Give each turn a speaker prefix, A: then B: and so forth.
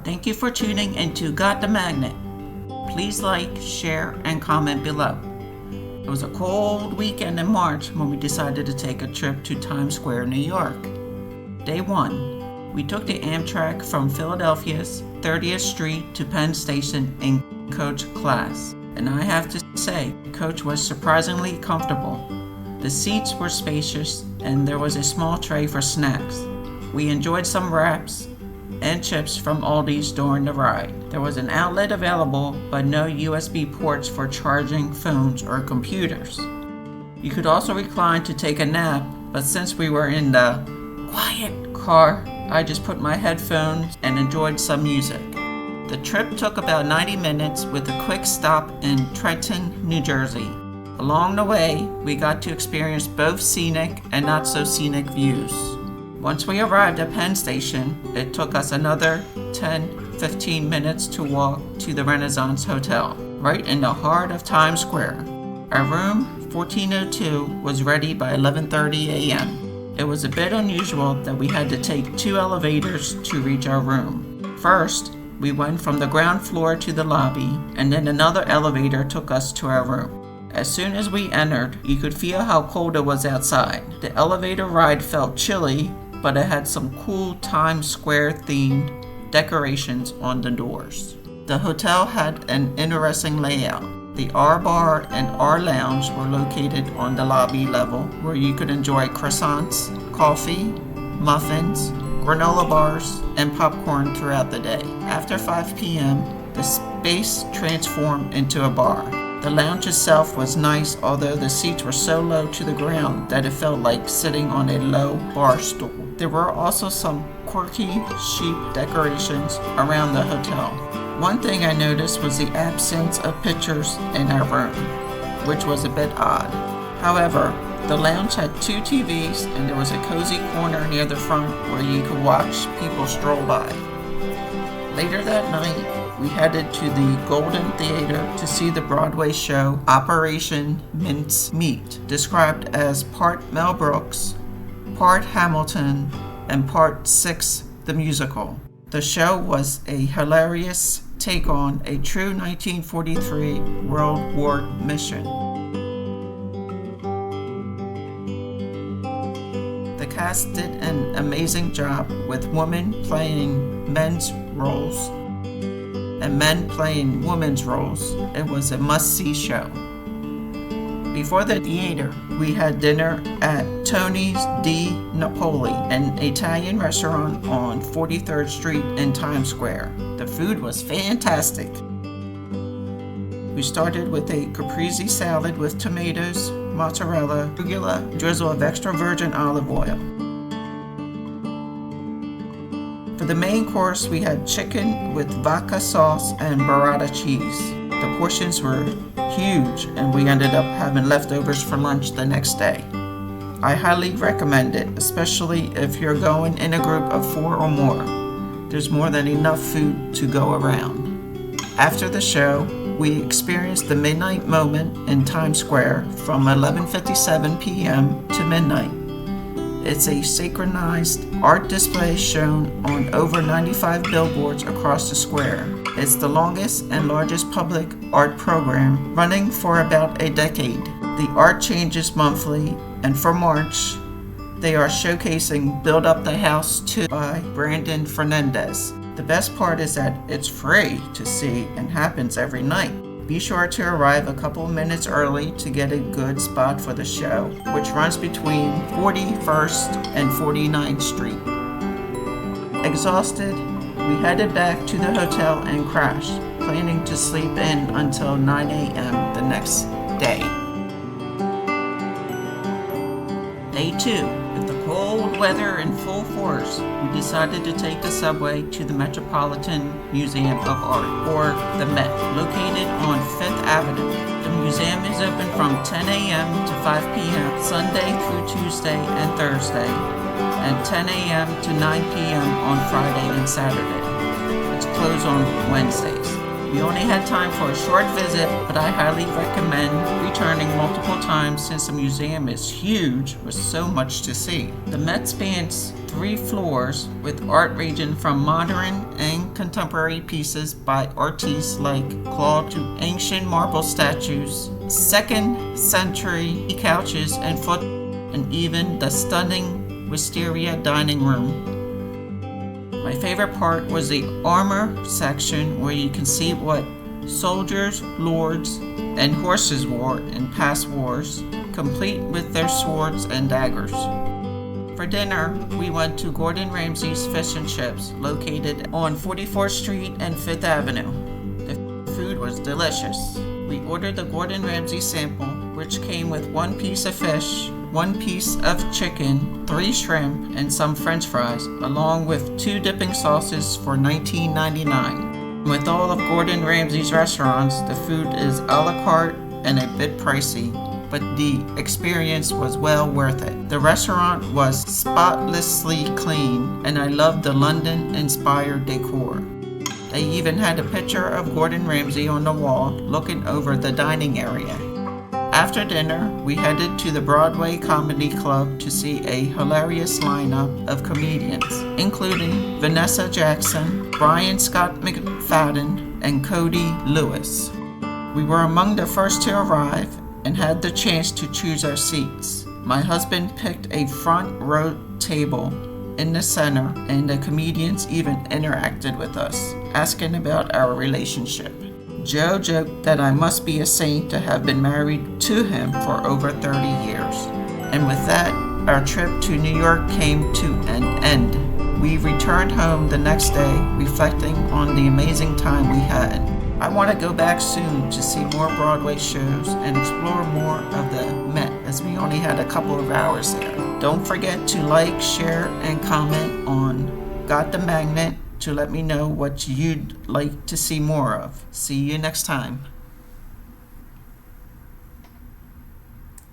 A: Thank you for tuning into Got the Magnet. Please like, share, and comment below. It was a cold weekend in March when we decided to take a trip to Times Square, New York. Day 1, we took the Amtrak from Philadelphia's 30th Street to Penn Station in coach class. And I have to say, coach was surprisingly comfortable. The seats were spacious and there was a small tray for snacks. We enjoyed some wraps and chips from Aldi's during the ride. There was an outlet available, but no USB ports for charging phones or computers. You could also recline to take a nap, but since we were in the quiet car, I just put my headphones and enjoyed some music. The trip took about 90 minutes with a quick stop in Trenton, New Jersey. Along the way, we got to experience both scenic and not so scenic views. Once we arrived at Penn Station, it took us another 10-15 minutes to walk to the Renaissance Hotel, right in the heart of Times Square. Our room, 1402, was ready by 11:30 a.m. It was a bit unusual that we had to take 2 elevators to reach our room. First, we went from the ground floor to the lobby, and then another elevator took us to our room. As soon as we entered, you could feel how cold it was outside. The elevator ride felt chilly, but it had some cool Times Square themed decorations on the doors. The hotel had an interesting layout. The R Bar and R Lounge were located on the lobby level, where you could enjoy croissants, coffee, muffins, granola bars, and popcorn throughout the day. After 5 p.m., the space transformed into a bar. The lounge itself was nice, although the seats were so low to the ground that it felt like sitting on a low bar stool. There were also some quirky sheep decorations around the hotel. One thing I noticed was the absence of pictures in our room, which was a bit odd. However, the lounge had 2 TVs and there was a cozy corner near the front where you could watch people stroll by. Later that night, we headed to the Golden Theater to see the Broadway show Operation Mince Meat, described as part Mel Brooks, part Hamilton, and part Six the Musical. The show was a hilarious take on a true 1943 World War mission. The cast did an amazing job with women playing men's roles and men playing women's roles. It was a must-see show. Before the theater, we had dinner at Tony's di Napoli, an Italian restaurant on 43rd Street in Times Square. The food was fantastic. We started with a caprese salad with tomatoes, mozzarella, arugula, drizzle of extra virgin olive oil. For the main course, we had chicken with vodka sauce and burrata cheese. The portions were huge, and we ended up having leftovers for lunch the next day. I highly recommend it, especially if you're going in a group of 4 or more. There's more than enough food to go around. After the show, we experienced the midnight moment in Times Square from 11:57 p.m. to midnight. It's a synchronized art display shown on over 95 billboards across the square. It's the longest and largest public art program, running for about a decade. The art changes monthly, and for March, they are showcasing Build Up the House 2 by Brandon Fernandez. The best part is that it's free to see and happens every night. Be sure to arrive a couple minutes early to get a good spot for the show, which runs between 41st and 49th Street. Exhausted, we headed back to the hotel and crashed, planning to sleep in until 9 a.m. the next day. Day 2, with the cold weather in full force, we decided to take the subway to the Metropolitan Museum of Art, or the Met, located on 5th Avenue. The museum is open from 10 a.m. to 5 p.m. Sunday through Tuesday and Thursday, and 10 a.m. to 9 p.m. on Friday and Saturday. It's closed on Wednesdays. We only had time for a short visit, but I highly recommend returning multiple times since the museum is huge with so much to see. The Met spans 3 floors with art ranging from modern and contemporary pieces by artists like Claude to ancient marble statues, 2nd century couches and foot, and even the stunning wisteria dining room. My favorite part was the armor section where you can see what soldiers, lords, and horses wore in past wars, complete with their swords and daggers. For dinner, we went to Gordon Ramsay's Fish and Chips, located on 44th Street and 5th Avenue. The food was delicious. We ordered the Gordon Ramsay sample, which came with 1 piece of fish, 1 piece of chicken, 3 shrimp, and some French fries, along with 2 dipping sauces for $19.99. With all of Gordon Ramsay's restaurants, the food is a la carte and a bit pricey, but the experience was well worth it. The restaurant was spotlessly clean, and I loved the London-inspired decor. They even had a picture of Gordon Ramsay on the wall looking over the dining area. After dinner, we headed to the Broadway Comedy Club to see a hilarious lineup of comedians, including Vanessa Jackson, Brian Scott McFadden, and Cody Lewis. We were among the first to arrive and had the chance to choose our seats. My husband picked a front row table in the center, and the comedians even interacted with us, asking about our relationship. Joe joked that I must be a saint to have been married to him for over 30 years. And with that, our trip to New York came to an end. We returned home the next day, reflecting on the amazing time we had. I want to go back soon to see more Broadway shows and explore more of the Met, as we only had a couple of hours there. Don't forget to like, share, and comment on Got the Magnet to let me know what you'd like to see more of. See you next time.